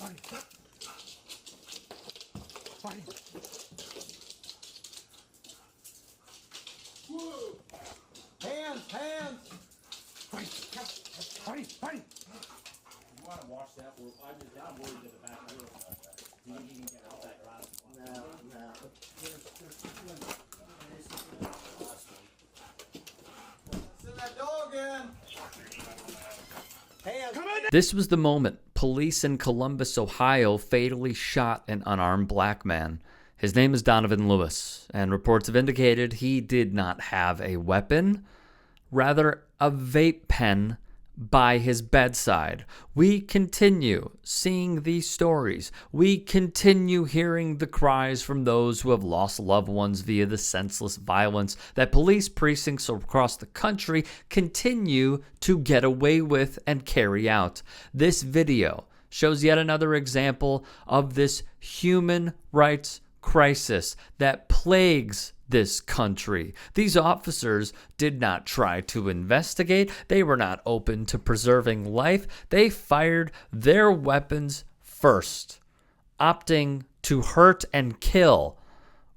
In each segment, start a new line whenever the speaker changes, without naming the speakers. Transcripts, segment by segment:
Hands!
You want to watch that? I'm worried that the back wheel. You think he can get out that drive?
No. Send that dog in. Hands.
This was the moment police in Columbus, Ohio, fatally shot an unarmed black man. His name is Donovan Lewis, and reports have indicated he did not have a weapon, rather a vape pen by his bedside. We continue seeing these stories. We continue hearing the cries from those who have lost loved ones via the senseless violence that police precincts across the country continue to get away with and carry out. This video shows yet another example of this human rights crisis that plagues this country. These officers did not try to investigate. They were not open to preserving life. They fired their weapons first, opting to hurt and kill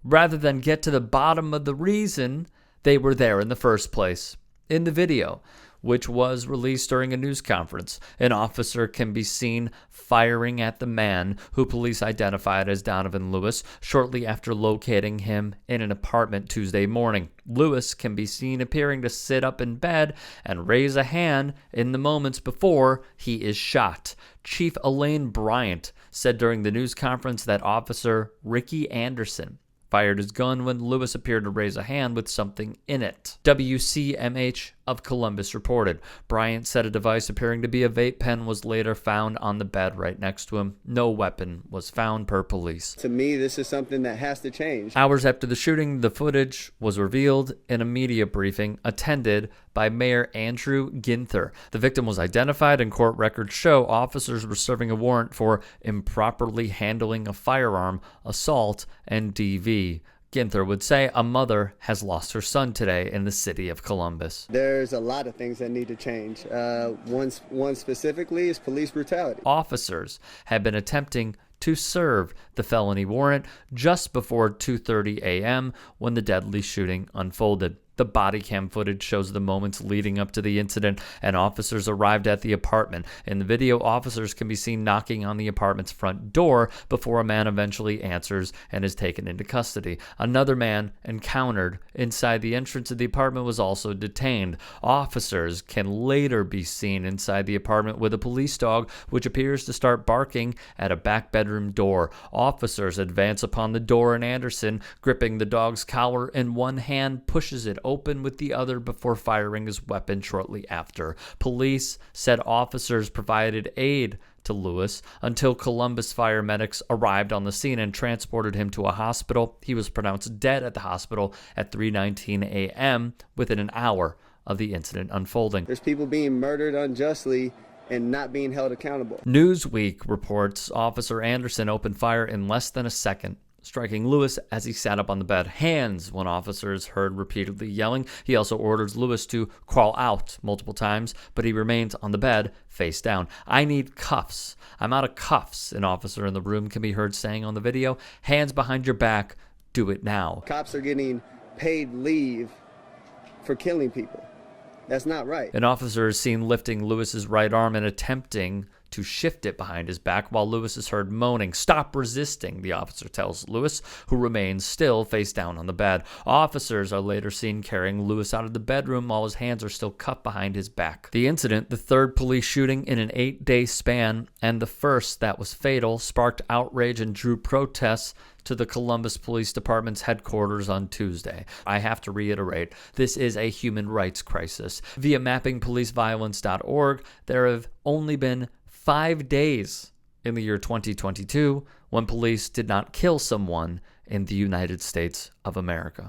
rather than get to the bottom of the reason they were there in the first place. In the video, which was released during a news conference, an officer can be seen firing at the man who police identified as Donovan Lewis shortly after locating him in an apartment Tuesday morning. Lewis can be seen appearing to sit up in bed and raise a hand in the moments before he is shot. Chief Elaine Bryant said during the news conference that Officer Ricky Anderson fired his gun when Lewis appeared to raise a hand with something in it. WCMH of Columbus reported. Bryant said a device appearing to be a vape pen was later found on the bed right next to him. No weapon was found per police.
To me, this is something that has to change.
Hours after the shooting, the footage was revealed in a media briefing attended by Mayor Andrew Ginther. The victim was identified, and court records show officers were serving a warrant for improperly handling a firearm, assault, and DV. Ginther would say a mother has lost her son today in the city of Columbus.
There's a lot of things that need to change. One specifically is police brutality.
Officers have been attempting to serve the felony warrant just before 2:30 a.m. when the deadly shooting unfolded. The Bodycam footage shows the moments leading up to the incident, and officers arrived at the apartment. In the video, officers can be seen knocking on the apartment's front door before a man eventually answers and is taken into custody. Another man encountered inside the entrance of the apartment was also detained. Officers can later be seen inside the apartment with a police dog, which appears to start barking at a back bedroom door. Officers advance upon the door, and Anderson, gripping the dog's collar in one hand, pushes it open with the other before firing his weapon shortly after. Police said officers provided aid to Lewis until Columbus fire medics arrived on the scene and transported him to a hospital. He was pronounced dead at the hospital at 3:19 a.m. within an hour of the incident unfolding.
There's people being murdered unjustly and not being held accountable.
Newsweek reports Officer Anderson opened fire in less than a second, striking Lewis as he sat up on the bed. Hands, when officers heard repeatedly yelling. He also orders Lewis to crawl out multiple times, but he remains on the bed, face down. "I need cuffs. I'm out of cuffs," an officer in the room can be heard saying on the video. "Hands behind your back. Do it now."
Cops are getting paid leave for killing people. That's not right.
An officer is seen lifting Lewis's right arm and attempting to shift it behind his back while Lewis is heard moaning. "Stop resisting," the officer tells Lewis, who remains still face down on the bed. Officers are later seen carrying Lewis out of the bedroom while his hands are still cuffed behind his back. The incident, the third police shooting in an 8-day span and the first that was fatal, sparked outrage and drew protests to the Columbus Police Department's headquarters on Tuesday. I have to reiterate, this is a human rights crisis. Via mappingpoliceviolence.org, there have only been 5 days in the year 2022 when police did not kill someone in the United States of America.